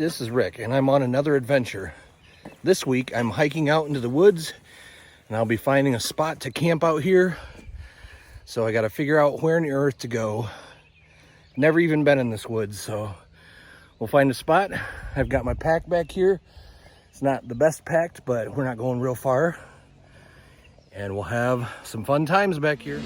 This is Rick, and I'm on another adventure. This week, I'm hiking out into the woods, and I'll be finding a spot to camp out here. So I got to figure out where on the earth to go. Never even been in this woods, so we'll find a spot. I've got my pack back here. It's not the best packed, but we're not going real far. And we'll have some fun times back here.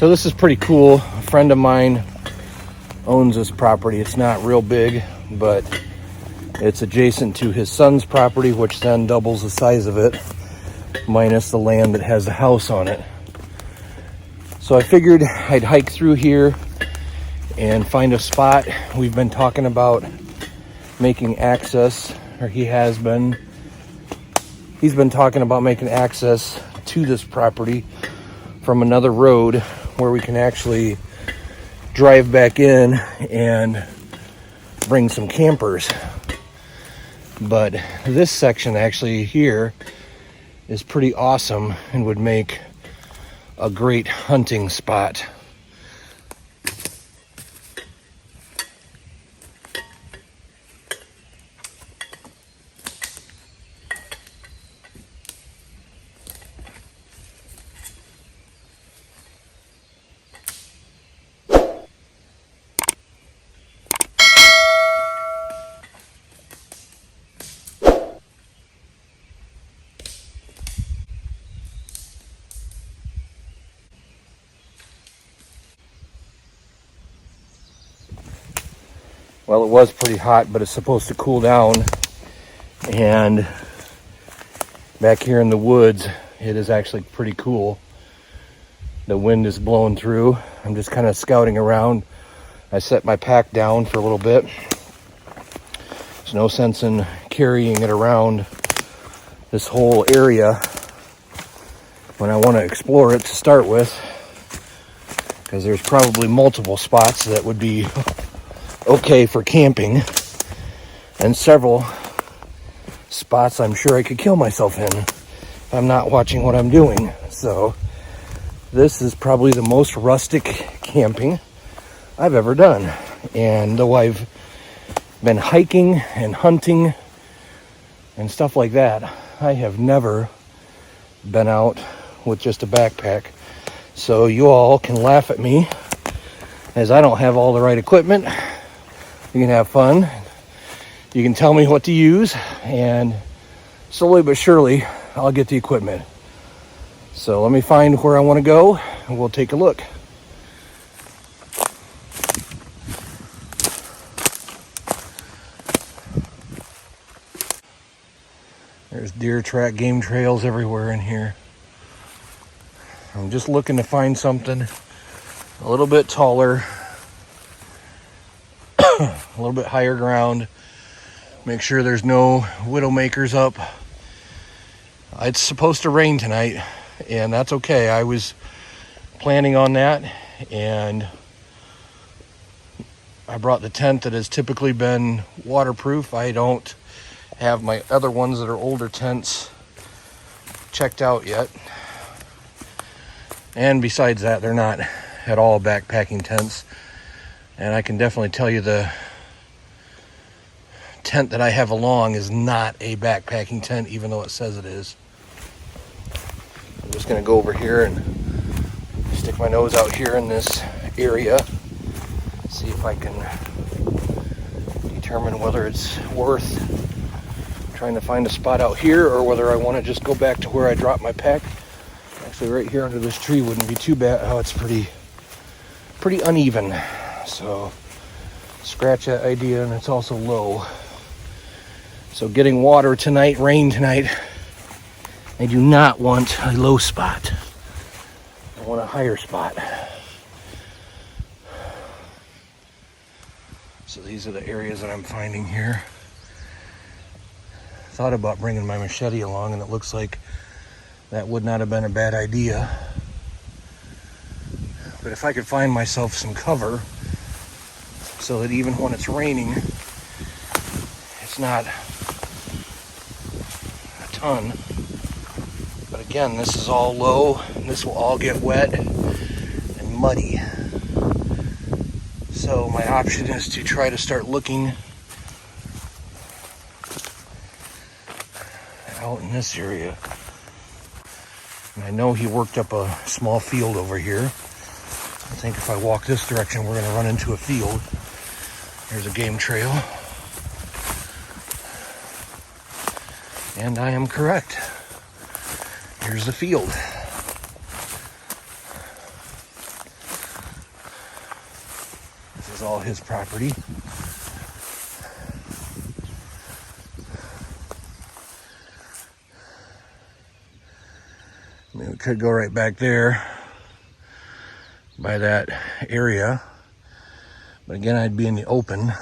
So this is pretty cool. A friend of mine owns this property. It's not real big, but it's adjacent to his son's property, which then doubles the size of it, minus the land that has the house on it. So I figured I'd hike through here and find a spot. We've been talking about making access, or he's been talking about making access to this property from another road where we can actually drive back in and bring some campers. But this section actually here is pretty awesome and would make a great hunting spot. Well, it was pretty hot, but it's supposed to cool down. And back here in the woods, it is actually pretty cool. The wind is blowing through. I'm just kind of scouting around. I set my pack down for a little bit. There's no sense in carrying it around this whole area when I want to explore it to start with, because there's probably multiple spots that would be okay for camping, and several spots I'm sure I could kill myself in if I'm not watching what I'm doing. So this is probably the most rustic camping I've ever done. And though I've been hiking and hunting and stuff like that, I have never been out with just a backpack. So you all can laugh at me as I don't have all the right equipment. You can have fun. You can tell me what to use, and slowly but surely I'll get the equipment. So let me find where I want to go and we'll take a look. There's deer track, game trails everywhere in here. I'm just looking to find something a little bit taller, a little bit higher ground. Make sure there's no widowmakers up. It's supposed to rain tonight, and that's okay. I was planning on that, and I brought the tent that has typically been waterproof. I don't have my other ones that are older tents checked out yet. And besides that, they're not at all backpacking tents. And I can definitely tell you the tent that I have along is not a backpacking tent, even though it says it is. I'm just going to go over here and stick my nose out here in this area, see if I can determine whether it's worth trying to find a spot out here or whether I want to just go back to where I dropped my pack. Actually, right here under this tree wouldn't be too bad. Oh, it's pretty pretty uneven. So scratch that idea, and it's also low. So getting water tonight, rain tonight, I do not want a low spot. I want a higher spot. So these are the areas that I'm finding here. Thought about bringing my machete along, and it looks like that would not have been a bad idea. But if I could find myself some cover so that even when it's raining, it's not a ton. But again, this is all low, and this will all get wet and muddy. So my option is to try to start looking out in this area. And I know he worked up a small field over here. I think if I walk this direction, we're going to run into a field. There's a game trail. And I am correct. Here's the field. This is all his property. I mean, we could go right back there by that area. But again, I'd be in the open.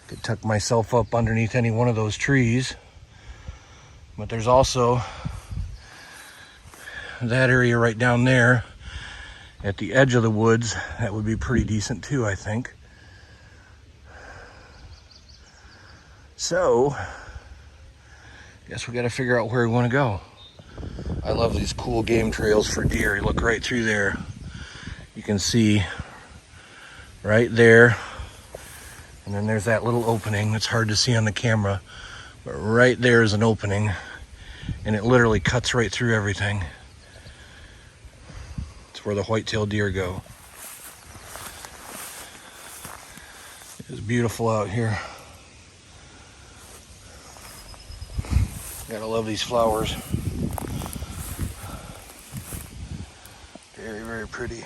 Could tuck myself up underneath any one of those trees. But there's also that area right down there at the edge of the woods. That would be pretty decent too, I think. So, guess we got to figure out where we want to go. I love these cool game trails for deer. You look right through there. You can see right there. And then there's that little opening that's hard to see on the camera. But right there is an opening. And it literally cuts right through everything. It's where the white-tailed deer go. It's beautiful out here. Gotta love these flowers. Very, very pretty.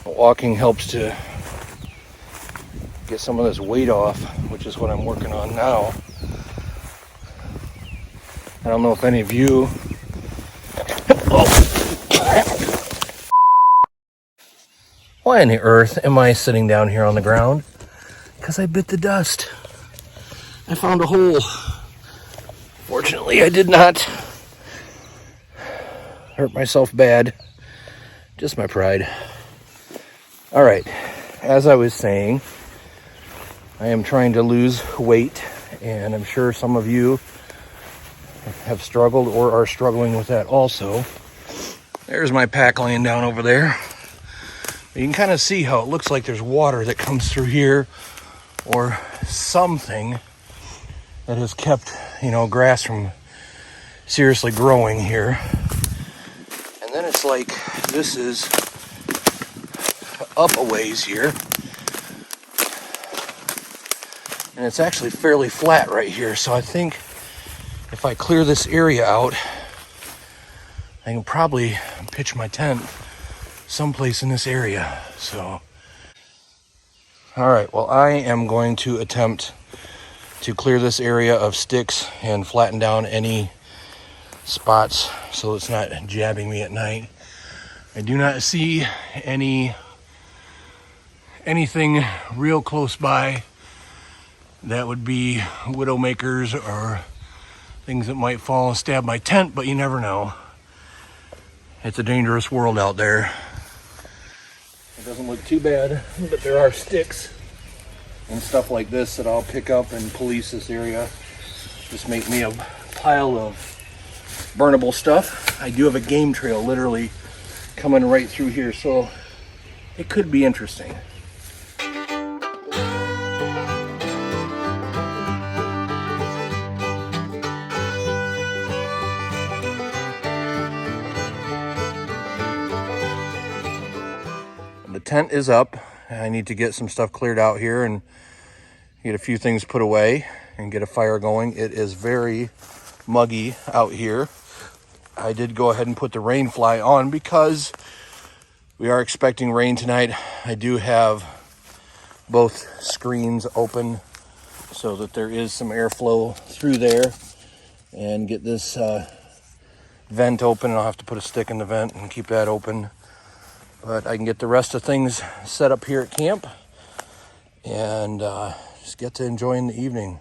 Walking helps to get some of this weight off, which is what I'm working on now. I don't know if any of you... Why on the earth am I sitting down here on the ground? Because I bit the dust. I found a hole. Fortunately, I did not hurt myself bad. Just my pride. All right, as I was saying, I am trying to lose weight, and I'm sure some of you have struggled or are struggling with that also. There's my pack laying down over there. You can kind of see how it looks like there's water that comes through here, or something that has kept, grass from seriously growing here. And then it's like this is up a ways here. And it's actually fairly flat right here. So I think if I clear this area out, I can probably pitch my tent someplace in this area. So, all right, well, I am going to attempt to clear this area of sticks and flatten down any spots so it's not jabbing me at night. I do not see anything real close by that would be widowmakers or things that might fall and stab my tent, but you never know. It's a dangerous world out there. It doesn't look too bad, but there are sticks and stuff like this that I'll pick up and police this area. Just make me a pile of burnable stuff. I do have a game trail literally coming right through here, so it could be interesting. The tent is up. I need to get some stuff cleared out here and get a few things put away. and get a fire going. It is very muggy out here. I did go ahead and put the rain fly on because we are expecting rain tonight. I do have both screens open so that there is some airflow through there, and get this vent open. I'll have to put a stick in the vent and keep that open, but I can get the rest of things set up here at camp and just get to enjoying the evening.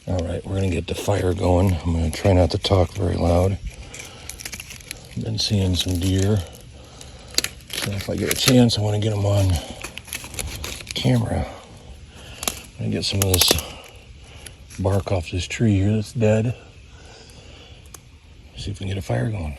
All right, we're gonna get the fire going. I'm gonna try not to talk very loud. Been seeing some deer, so if I get a chance, I want to get them on camera. I'm gonna get some of this bark off this tree here that's dead. See if we can get a fire going.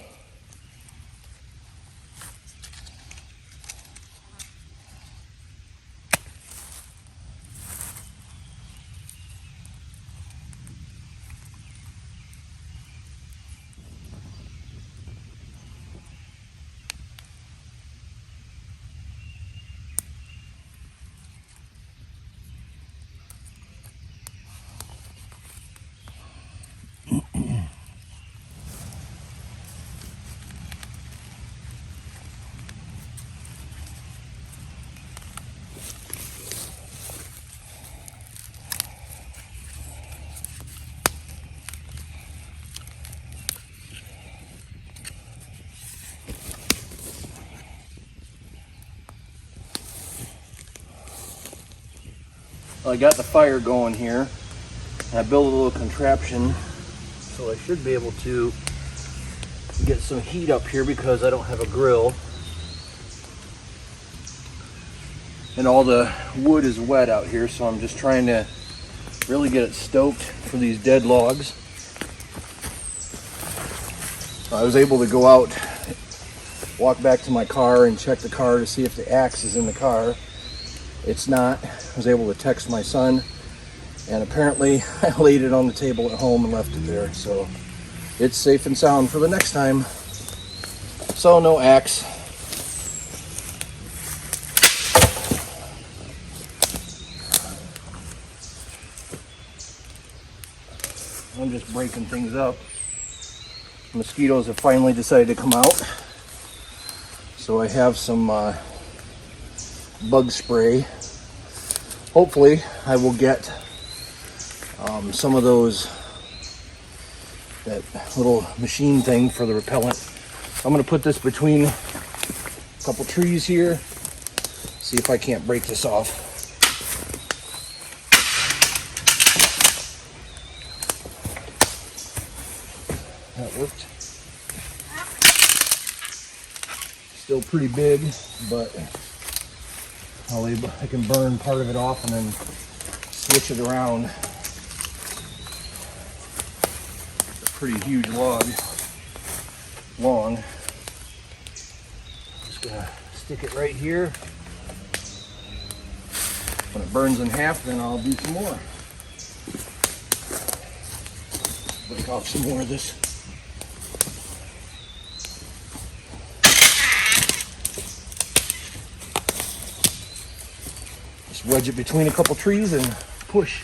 Well, I got the fire going here. I built a little contraption, so I should be able to get some heat up here because I don't have a grill. And all the wood is wet out here, so I'm just trying to really get it stoked for these dead logs. I was able to go out, walk back to my car and check the car to see if the axe is in the car. It's not. I was able to text my son, and apparently I laid it on the table at home and left it there, so it's safe and sound for the next time. So no axe. I'm just breaking things up. Mosquitoes have finally decided to come out, so I have some bug spray. Hopefully I will get some of those, that little machine thing for the repellent. I'm going to put this between a couple trees here, see if I can't break this off. That worked. Still pretty big, but I can burn part of it off and then switch it around. It's a pretty huge log, long. Just gonna stick it right here. When it burns in half, then I'll do some more. Break off some more of this. Just wedge it between a couple trees and push.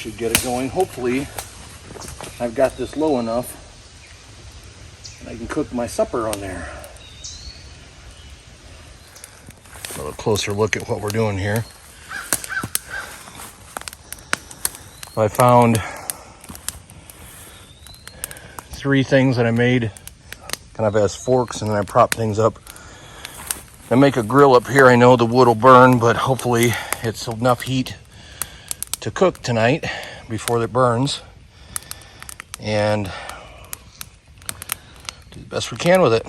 should get it going. Hopefully, I've got this low enough and I can cook my supper on there. A little closer look at what we're doing here. I found 3 things that I made kind of as forks, and then I prop things up. I make a grill up here. I know the wood will burn, but hopefully it's enough heat to cook tonight before it burns, and do the best we can with it.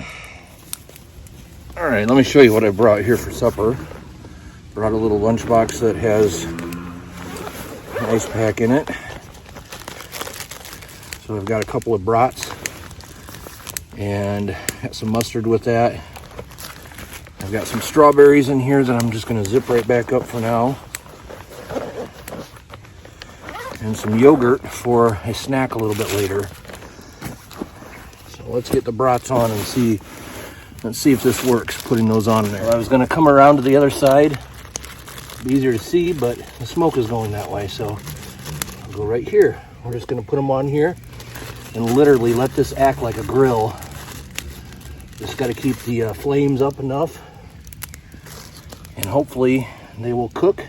All right, let me show you what I brought here for supper. Brought a little lunchbox that has an ice pack in it. So I've got a couple of brats and got some mustard with that. I've got some strawberries in here that I'm just going to zip right back up for now. And some yogurt for a snack a little bit later. So let's get the brats on and see. Let's see if this works, putting those on there. I was going to come around to the other side. It'd be easier to see, but the smoke is going that way, so I'll go right here. We're just going to put them on here and literally let this act like a grill. Just got to keep the flames up enough, and hopefully they will cook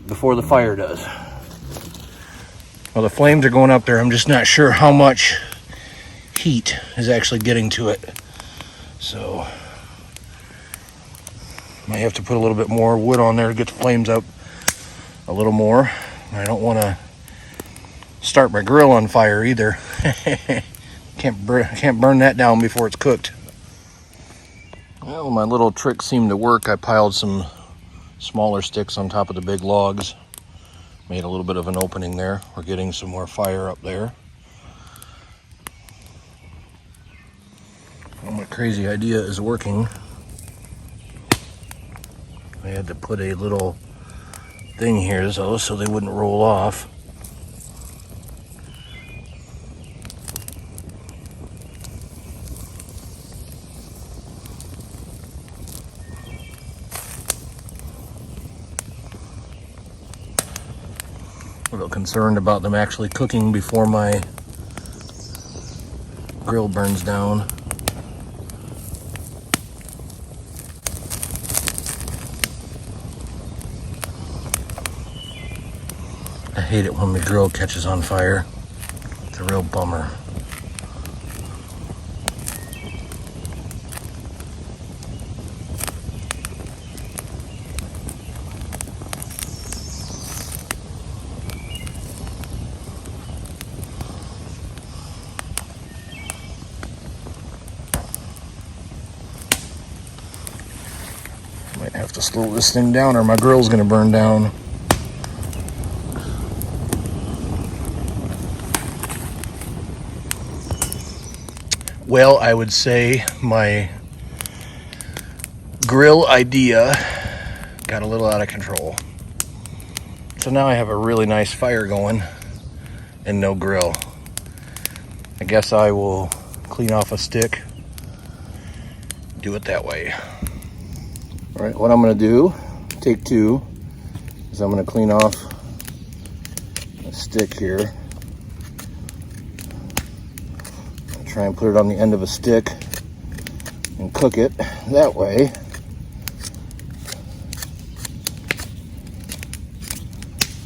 before the fire does. Well, the flames are going up there. I'm just not sure how much heat is actually getting to it. So might have to put a little bit more wood on there to get the flames up a little more. I don't want to start my grill on fire either. Can't burn that down before it's cooked. Well, my little trick seemed to work. I piled some smaller sticks on top of the big logs. Made a little bit of an opening there. We're getting some more fire up there. Well, my crazy idea is working. I had to put a little thing here though so they wouldn't roll off. A little concerned about them actually cooking before my grill burns down. I hate it when the grill catches on fire. It's a real bummer. Might have to slow this thing down or my grill's gonna burn down. Well, I would say my grill idea got a little out of control. So now I have a really nice fire going and no grill. I guess I will clean off a stick, do it that way. All right, what I'm gonna do, take 2, is I'm gonna clean off a stick here. Try and put it on the end of a stick and cook it that way.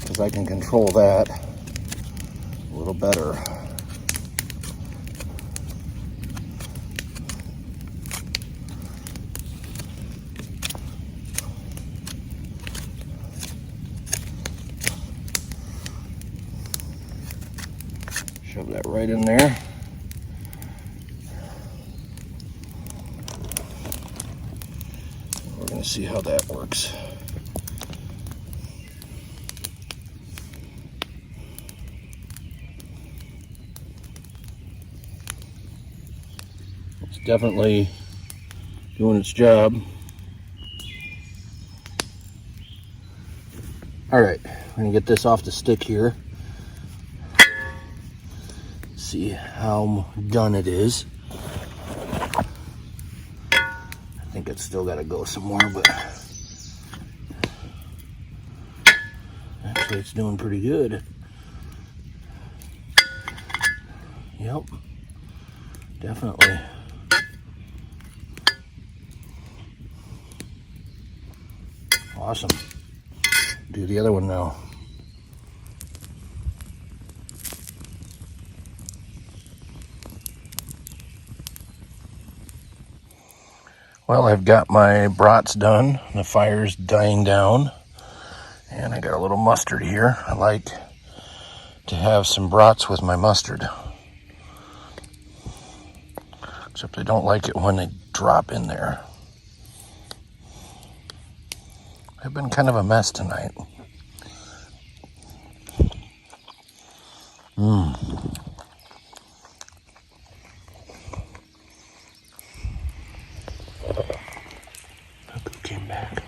Because I can control that a little better. Shove that right in there. See how that works. It's definitely doing its job. All right, we're gonna get this off the stick here. See how done it is. I think it's still got to go some more, but actually actually it's doing pretty good. Yep, definitely. Awesome. Do the other one now. Well, I've got my brats done. The fire's dying down. And I got a little mustard here. I like to have some brats with my mustard. Except I don't like it when they drop in there. I've been kind of a mess tonight. Look who came back.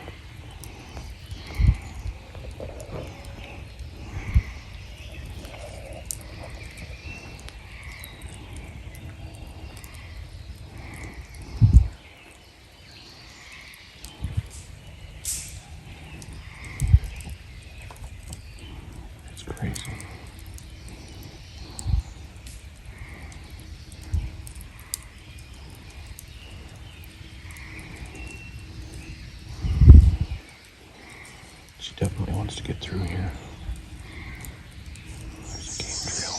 It's crazy. She definitely wants to get through here. There's a game trail.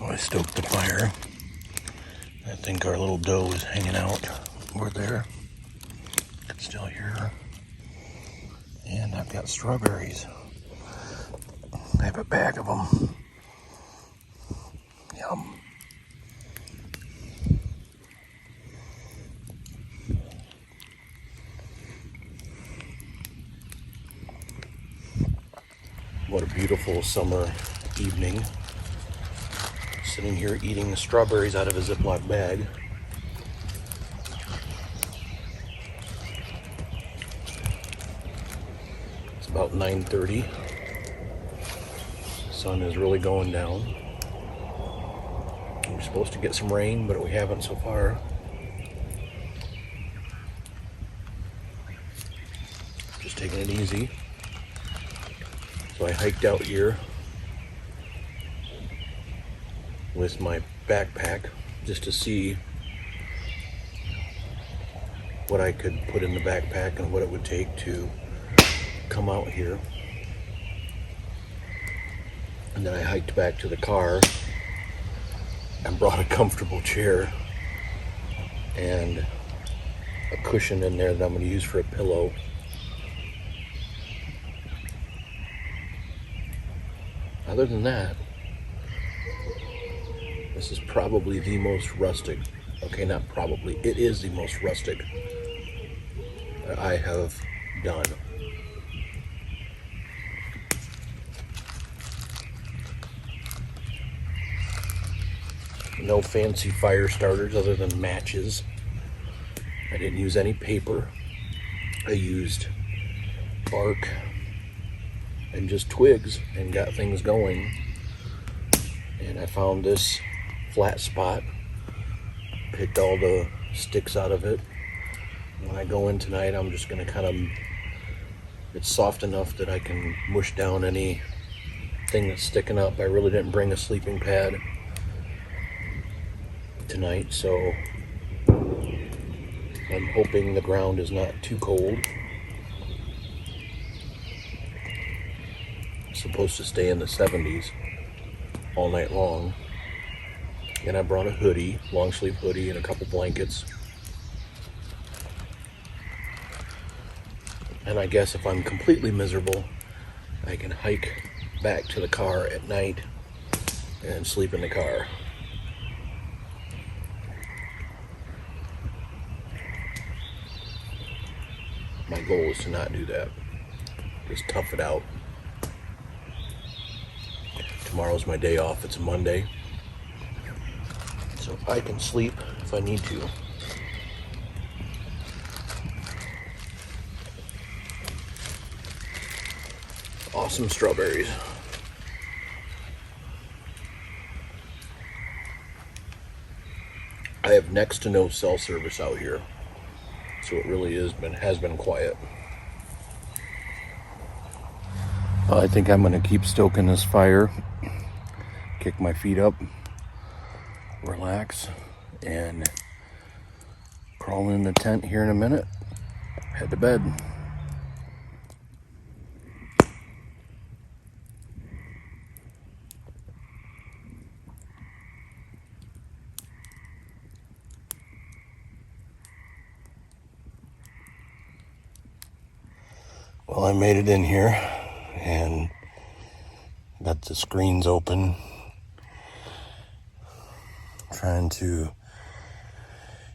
I stoked the fire. I think our little doe is hanging out over there. It's still here. And I've got strawberries. I have a bag of them. Yum. What a beautiful summer evening. Sitting here eating the strawberries out of a Ziploc bag. It's about 9:30. The sun is really going down. We're supposed to get some rain, but we haven't so far. Just taking it easy. So I hiked out here with my backpack just to see what I could put in the backpack and what it would take to come out here. And then I hiked back to the car and brought a comfortable chair and a cushion in there that I'm going to use for a pillow. Other than that, this is probably the most rustic, okay, not probably, it is the most rustic that I have done. No fancy fire starters other than matches. I didn't use any paper. I used bark and just twigs and got things going. And I found this flat spot, picked all the sticks out of it. When I go in tonight, I'm just gonna kind of, it's soft enough that I can mush down anything that's sticking up. I really didn't bring a sleeping pad tonight, so I'm hoping the ground is not too cold. It's supposed to stay in the 70s all night long. And I brought a hoodie, long sleeve hoodie, and a couple blankets. And I guess if I'm completely miserable, I can hike back to the car at night and sleep in the car. My goal is to not do that. Just tough it out. Tomorrow's my day off. It's a Monday. So I can sleep if I need to. Awesome strawberries. I have next to no cell service out here, so it really has been quiet. Well, I think I'm gonna keep stoking this fire, kick my feet up, relax, and crawl in the tent here in a minute, head to bed. Well, I made it in here and got the screens open, trying to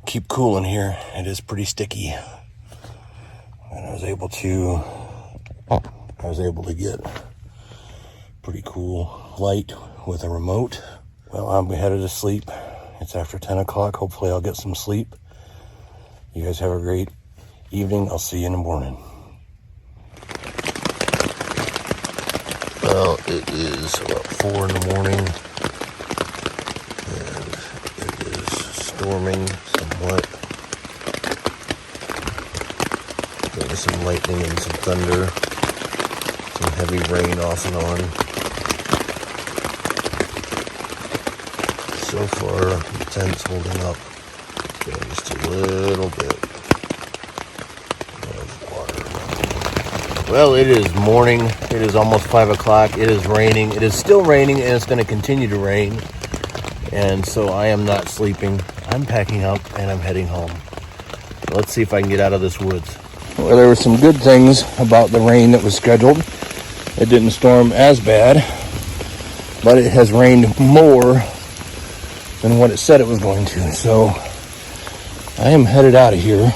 keep cool in here. It is pretty sticky, and I was able to get pretty cool light with a remote. Well, I'm headed to sleep. It's after 10 o'clock. Hopefully I'll get some sleep. You guys have a great evening. I'll see you in the morning. Well, it is about 4 in the morning, and it is storming somewhat. Getting some lightning and some thunder, some heavy rain off and on. So far, the tent's holding up. Yeah, just a little bit of water. Well, it is morning. It is almost 5 o'clock. It is raining. It is still raining, and it's going to continue to rain. And so I am not sleeping. I'm packing up, and I'm heading home. So let's see if I can get out of this woods. Well, there were some good things about the rain that was scheduled. It didn't storm as bad, but it has rained more than what it said it was going to. So I am headed out of here.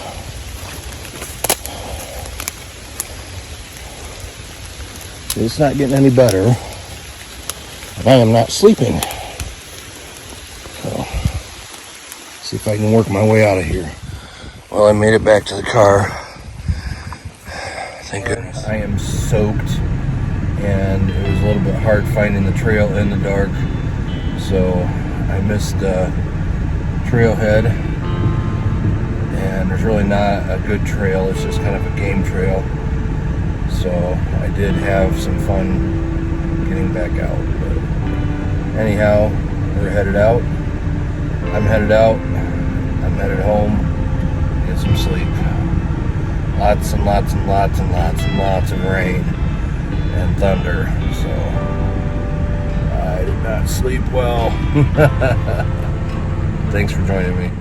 It's not getting any better. I am not sleeping. So, see if I can work my way out of here. Well, I made it back to the car. Thank goodness. I am soaked, and it was a little bit hard finding the trail in the dark. So I missed the trailhead, and there's really not a good trail. It's just kind of a game trail. So I did have some fun getting back out. But anyhow, we're headed out. I'm headed out. I'm headed home. Get some sleep. Lots and lots and lots and lots and lots of rain and thunder. So I did not sleep well. Thanks for joining me.